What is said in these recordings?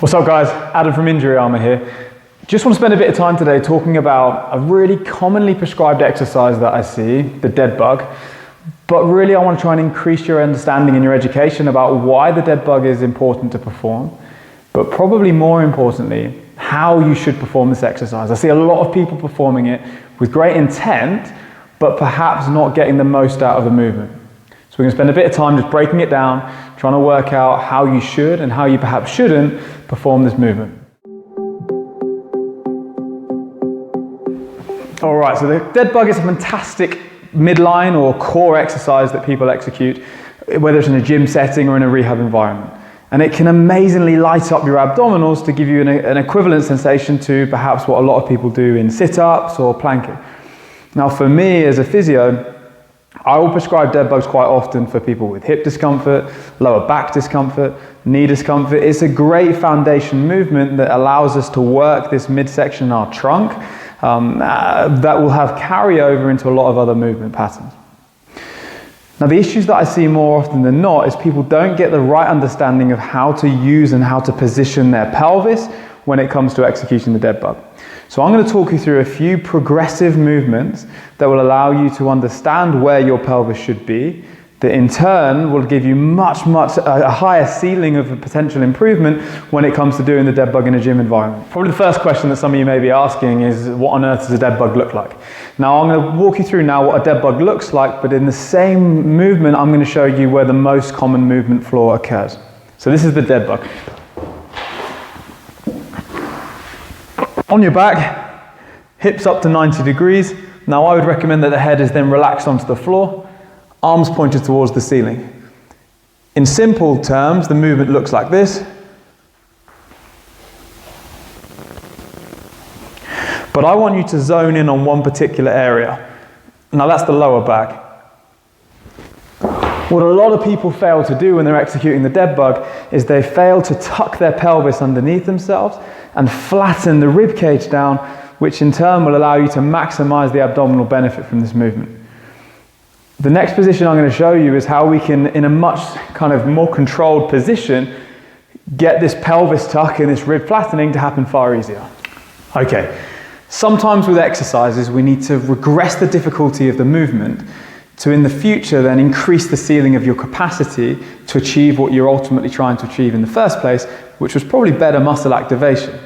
What's up guys, Adam from Injury Armor here. Just want to spend a bit of time today talking about a really commonly prescribed exercise that I see, the dead bug. But really I want to try and increase your understanding and your education about why the dead bug is important to perform. But probably more importantly, how you should perform this exercise. I see a lot of people performing it with great intent, but perhaps not getting the most out of the movement. So we're going to spend a bit of time just breaking it down, trying to work out how you should and how you perhaps shouldn't perform this movement. All right, so the dead bug is a fantastic midline or core exercise that people execute, whether it's in a gym setting or in a rehab environment. And it can amazingly light up your abdominals to give you an equivalent sensation to perhaps what a lot of people do in sit-ups or planking. Now for me as a physio, I will prescribe dead bugs quite often for people with hip discomfort, lower back discomfort, knee discomfort. It's a great foundation movement that allows us to work this midsection in our trunk that will have carryover into a lot of other movement patterns. Now the issues that I see more often than not is people don't get the right understanding of how to use and how to position their pelvis when it comes to executing the dead bug. So I'm going to talk you through a few progressive movements that will allow you to understand where your pelvis should be, that in turn will give you a higher ceiling of potential improvement when it comes to doing the dead bug in a gym environment. Probably the first question that some of you may be asking is, what on earth does a dead bug look like? Now I'm going to walk you through now what a dead bug looks like, but in the same movement I'm going to show you where the most common movement flaw occurs. So this is the dead bug. On your back, hips up to 90 degrees. Now I would recommend that the head is then relaxed onto the floor, arms pointed towards the ceiling. In simple terms, the movement looks like this. But I want you to zone in on one particular area. Now that's the lower back. What a lot of people fail to do when they're executing the dead bug is they fail to tuck their pelvis underneath themselves and flatten the rib cage down, which in turn will allow you to maximize the abdominal benefit from this movement. The next position I'm going to show you is how we can, in a much kind of more controlled position, get this pelvis tuck and this rib flattening to happen far easier. Okay, sometimes with exercises we need to regress the difficulty of the movement to in the future then increase the ceiling of your capacity to achieve what you're ultimately trying to achieve in the first place, which was probably better muscle activation.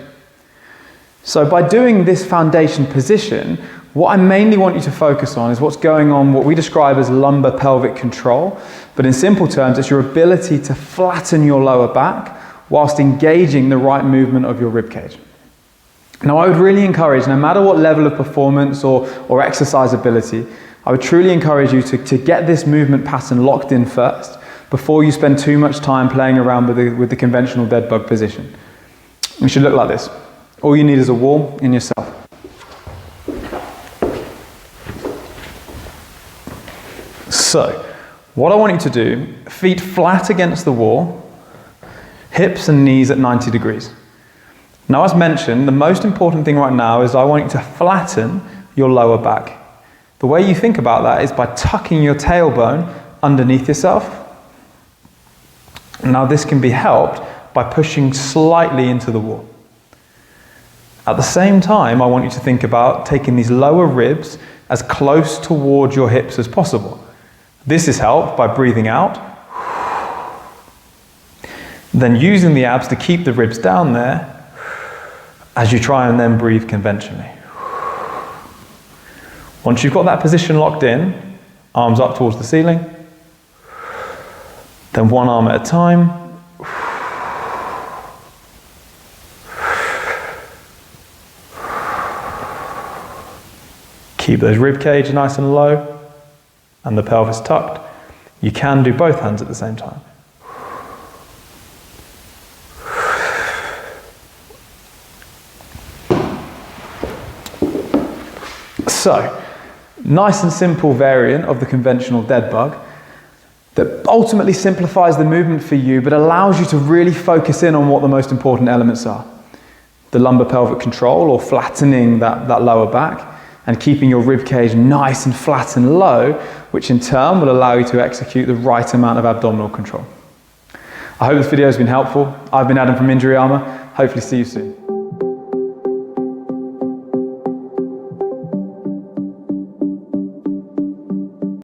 So by doing this foundation position, what I mainly want you to focus on is what's going on, what we describe as lumbar pelvic control, but in simple terms it's your ability to flatten your lower back whilst engaging the right movement of your rib cage. Now I would really encourage, no matter what level of performance or exercise ability, I would truly encourage you to get this movement pattern locked in first before you spend too much time playing around with the conventional dead bug position. It should look like this. All you need is a wall in yourself. So, what I want you to do, feet flat against the wall, hips and knees at 90 degrees. Now as mentioned, the most important thing right now is I want you to flatten your lower back. The way you think about that is by tucking your tailbone underneath yourself. Now this can be helped by pushing slightly into the wall. At the same time, I want you to think about taking these lower ribs as close towards your hips as possible. This is helped by breathing out, then using the abs to keep the ribs down there as you try and then breathe conventionally. Once you've got that position locked in, arms up towards the ceiling, then one arm at a time. Keep those rib cage nice and low and the pelvis tucked. You can do both hands at the same time. So, nice and simple variant of the conventional dead bug that ultimately simplifies the movement for you but allows you to really focus in on what the most important elements are. The lumbar pelvic control, or flattening that lower back, and keeping your rib cage nice and flat and low, which in turn will allow you to execute the right amount of abdominal control. I hope this video has been helpful. I've been Adam from Injury Armor. Hopefully see you soon.